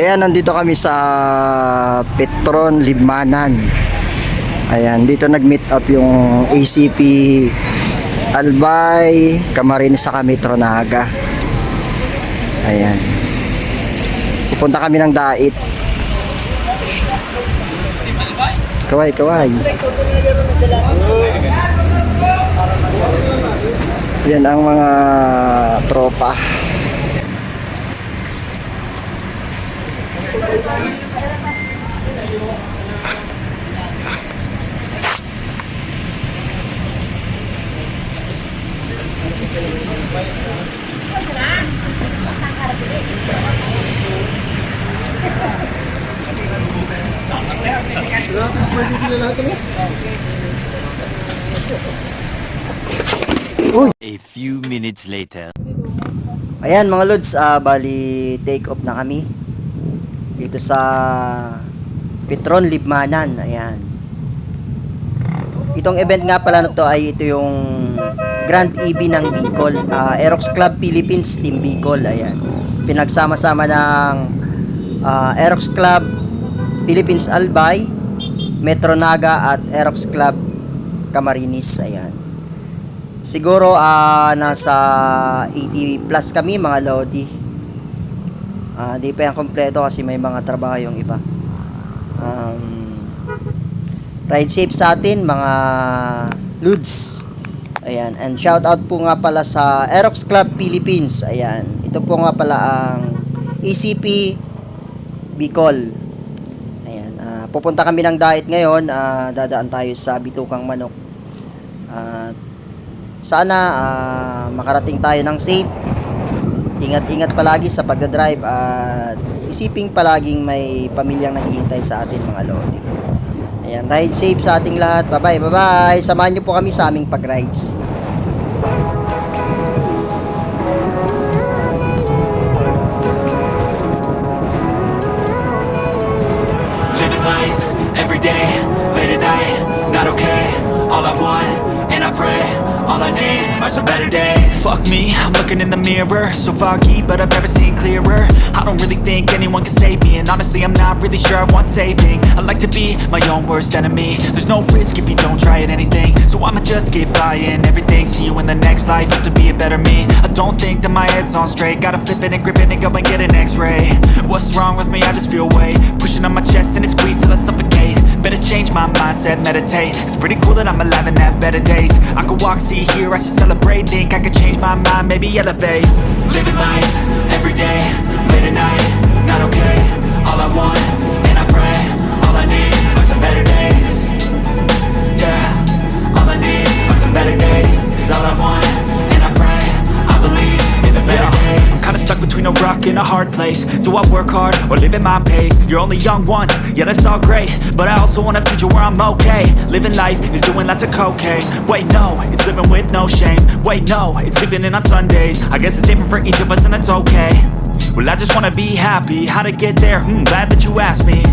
Ayan, nandito kami sa Petron, Libmanan. Ayan, dito nag-meet up yung ACP Albay, Camarines sa Metro Naga. Ayan. Pupunta kami ng Dait. Kaway, kaway. Yan ang mga tropa. A few minutes later. Ayan mga lods, bali take off na kami dito sa Petron, Libmanan. Ayan. Itong event nga pala na to ay ito yung Grand EB ng Bicol, Aerox Club Philippines Team Bicol. Ayan. Pinagsama-sama ng Aerox Club Philippines Albay, Metro Naga at Aerox Club Camarines. Ayan. Siguro nasa 80 plus kami mga lodi. Di pa yan kompleto kasi may mga trabaho yung iba. Ride safe sa atin mga lods. Ayan, and shout out po nga pala sa Aerox Club Philippines. Ayan, ito po nga pala ang ECP Bicol. Ayan, pupunta kami ng Dait ngayon. Dadaan tayo sa Bitukang Manok. Sana makarating tayo ng safe. Ingat-ingat palagi sa pagdadrive at isiping palaging may pamilyang naghihintay sa atin mga lodi. Ayan, ride safe sa ating lahat. Bye-bye, bye-bye. Samahan nyo po kami sa aming pag-rides. Living life every day, late at night, not okay. All I want, and I pray, all I need are some better days. Fuck me, I'm looking in the mirror. So foggy, but I've never seen clearer. I don't really think anyone can save me, and honestly I'm not really sure I want saving. I like to be my own worst enemy. There's no risk if you don't try at anything, so I'ma just keep buying everything. See you in the next life, have to be a better me. I don't think that my head's on straight. Gotta flip it and grip it and go and get an x-ray. What's wrong with me? I just feel weight pushing on my chest and it squeezes till I suffocate. Better change my mindset, meditate. It's pretty cool that I'm alive and have better days. I could walk, see, hear, I should celebrate. Think I could change my mind, maybe elevate. Living life every day, late at night, not okay. All I want, and I pray, all I need are some better days. Yeah, all I need are some better days. Cause all I want, and I pray, I believe in the better days. I'm kinda stuck between a rock and a hard place. Do I work hard or live at my pace? You're only young once, yeah that's all great, but I also want a future where I'm okay. Living life is doing lots of cocaine. Wait no, it's living with no shame. Wait no, it's sleeping in on Sundays. I guess it's different for each of us and that's okay. Well I just wanna be happy, how to get there? Glad that you asked me.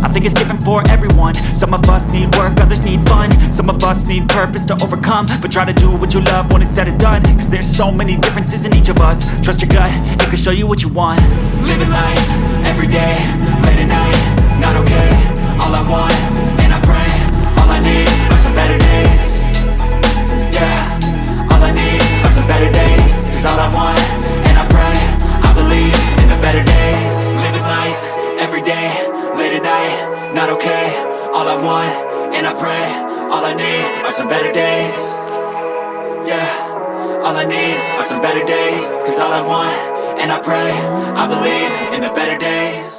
I think it's different for everyone. Some of us need work, others need fun. Some of us need purpose to overcome. But try to do what you love when it's said and done. Cause there's so many differences in each of us. Trust your gut, it can show you what you want. Living life every day, late at night, not okay. All I want, and I pray, all I need are some better days. Yeah, all I need are some better days. Cause all I want, and I pray, I believe in the better days. Living life every day, late at night, not okay. All I want, and I pray, all I need are some better days. Yeah, all I need are some better days. Cause all I want, and I pray, I believe in the better days.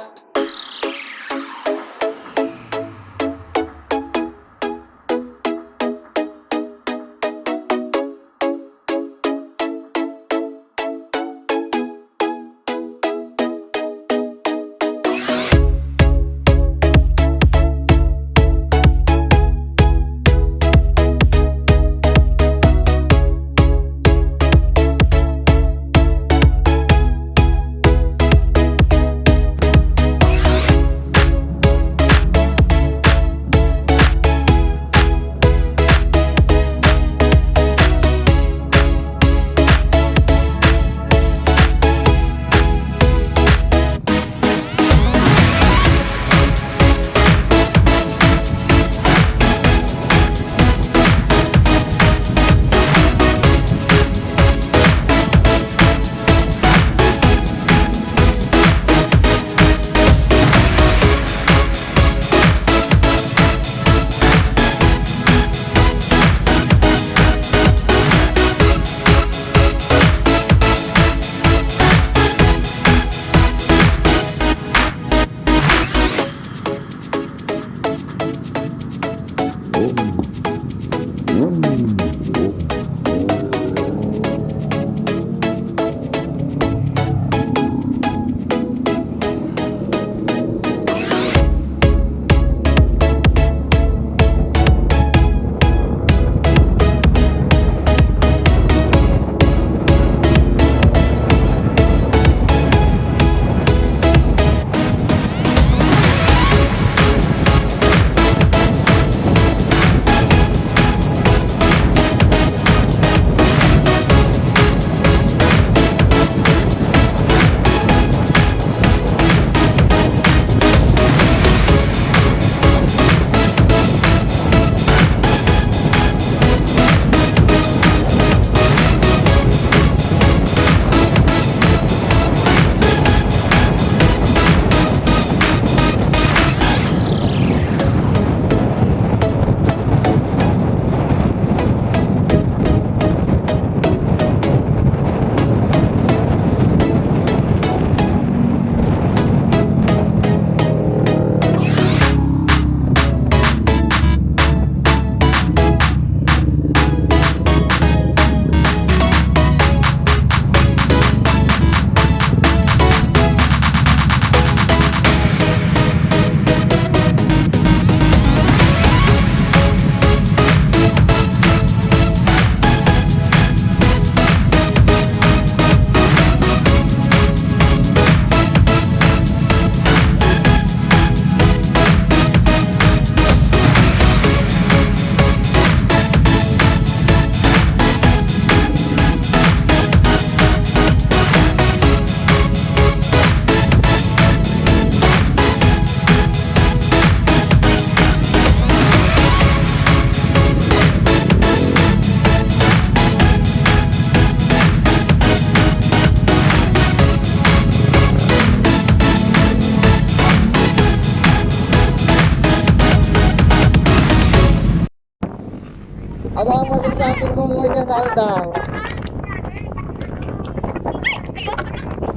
Ano ang masasabi mo muna na Aldang?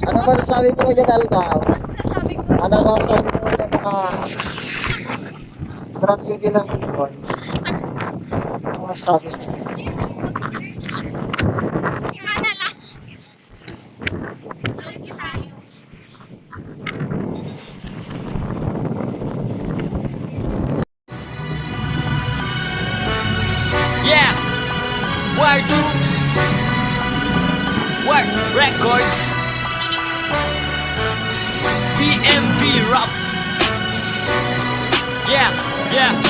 Ano masasabi mo muna na Aldang? Ano masasabi mo muna na Grand TV ng Bicol? Ano masasabi mo? Yeah! Where to? Where Records? PMP Rap. Yeah, yeah.